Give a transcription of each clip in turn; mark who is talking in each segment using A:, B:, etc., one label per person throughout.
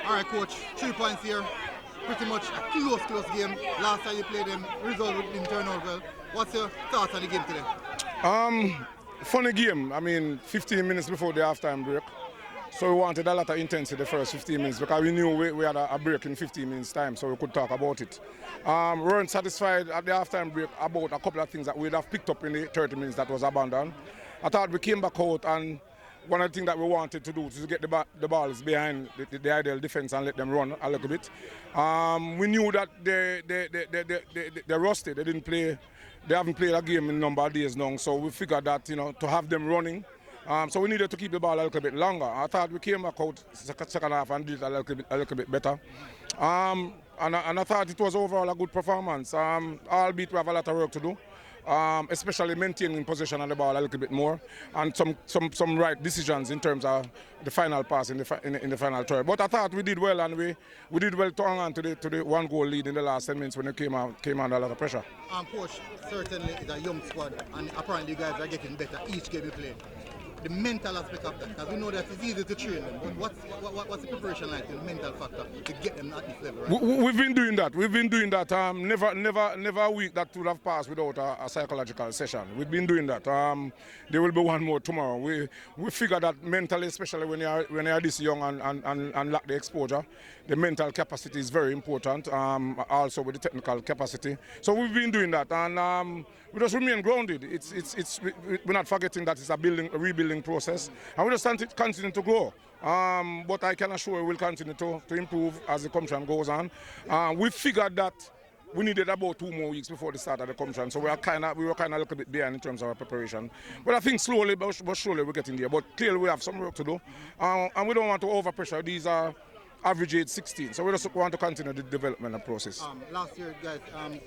A: All right, coach. 3 points here. Pretty much a close game. Last time you played them, result didn't turn out well. What's your thoughts on the game today?
B: Funny game. I mean, 15 minutes before the halftime break. So we wanted a lot of intensity the first 15 minutes because we knew we had a break in 15 minutes time, so we could talk about it. We weren't satisfied at the halftime break about a couple of things that we'd have picked up in the 30 minutes that was abandoned. I thought we came back out, and one of the things that we wanted to do was to get the balls behind the Hydel defense and let them run a little bit. We knew that they're rusty. They didn't play. They haven't played a game in a number of days now, so we figured that to have them running. So we needed to keep the ball a little bit longer. I thought we came back out second half and did it a little bit better. And I thought it was overall a good performance. Albeit we have a lot of work to do. Especially maintaining possession on the ball a little bit more, and some right decisions in terms of the final pass in the final third. But I thought we did well, and we did well to hang on to the 1 goal lead in the last 10 minutes when it came under a lot of pressure.
A: Coach, certainly it's a young squad, and apparently you guys are getting better each game you play. The mental aspect of that, because we know that it's easy to train them, but what's the preparation like, the mental factor, to get them at this level? Right?
B: We've been doing that. Never a week that would have passed without a psychological session. We've been doing that. There will be one more tomorrow. We figure that mentally, especially when you are this young and lack the exposure, the mental capacity is very important. Also with the technical capacity. So we've been doing that, and we just remain grounded. We're not forgetting that it's a rebuilding process, and we just continue to grow. But I can assure you we'll continue to improve as the competition goes on. We figured that we needed about 2 more weeks before the start of the competition, so we were kind of a little bit behind in terms of our preparation. But I think slowly but surely we're getting there. But clearly we have some work to do, and we don't want to overpressure. These are average age 16, so we just want to continue the development process.
A: Last year, guys,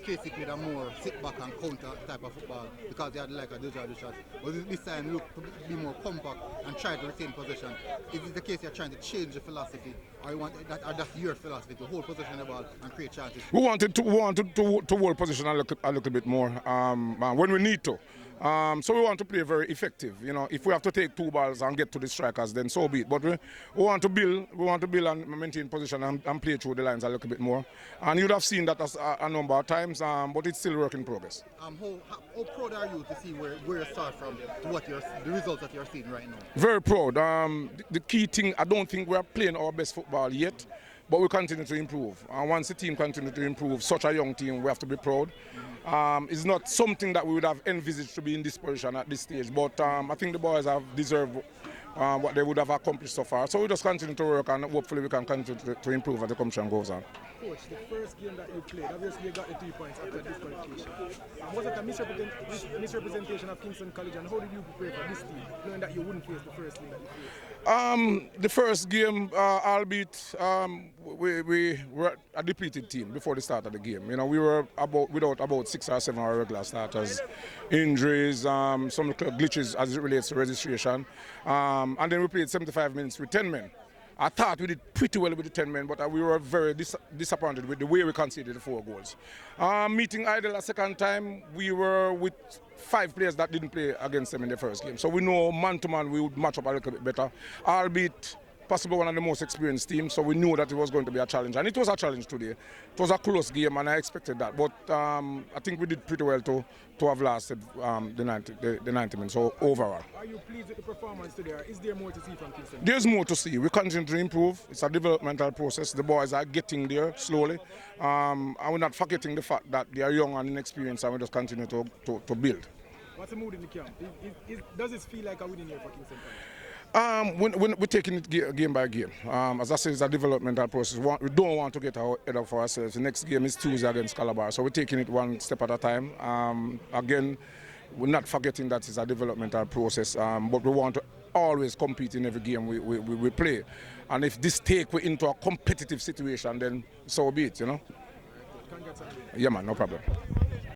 A: KC played a more sit-back and counter type of football because they had like a do-job shot. But this time, look to be more compact and try to retain possession. Is it the case you're trying to change the philosophy, or you want that, or that's your philosophy, to hold possession of the ball and create chances?
B: We wanted to hold possession a little bit more when we need to. So we want to play very effective. If we have to take 2 balls and get to the strikers, then so be it. But we want to build and maintain position and play through the lines a little bit more. And you'd have seen that a number of times, but it's still work in progress.
A: How proud are you to see where you start from to the results that you're seeing right now?
B: Very proud. The key thing, I don't think we're playing our best football yet, but we continue to improve. And once the team continues to improve, such a young team, we have to be proud. It's not something that we would have envisaged to be in this position at this stage, but I think the boys have deserved what they would have accomplished so far. So we just continue to work, and hopefully we can continue to improve as the competition goes on.
C: Coach, the first game that you played, obviously you got the 3 points after disqualification. Was it a misrepresentation of Kingston College, and how did you prepare for this team, knowing that you wouldn't face the first game that you played?
B: The first game, albeit we were a depleted team before the start of the game. We were without about 6 or 7 of our regular starters, injuries, some glitches as it relates to registration, and then we played 75 minutes with 10 men. I thought we did pretty well with the 10 men, but we were very disappointed with the way we conceded the 4 goals. Meeting Hydel a second time, we were with 5 players that didn't play against them in the first game. So we know man-to-man we would match up a little bit better, albeit possibly one of the most experienced teams, so we knew that it was going to be a challenge. And it was a challenge today. It was a close game, and I expected that. But I think we did pretty well to have lasted the 90 minutes overall.
C: Are you pleased with the performance today, or is there more to see from Kingston?
B: There's more to see. We continue to improve. It's a developmental process. The boys are getting there slowly. And we're not forgetting the fact that they are young and inexperienced, and we just continue to build.
C: What's the mood in the camp? Does it feel like a winning year for Kingston?
B: When we're taking it game by game. As I said, it's a developmental process. We don't want to get ahead of ourselves. The next game is Tuesday against Calabar, so we're taking it one step at a time. Again, we're not forgetting that it's a developmental process, but we want to always compete in every game we play. And if this takes we into a competitive situation, then so be it,
C: Congrats.
B: Yeah, man, no problem.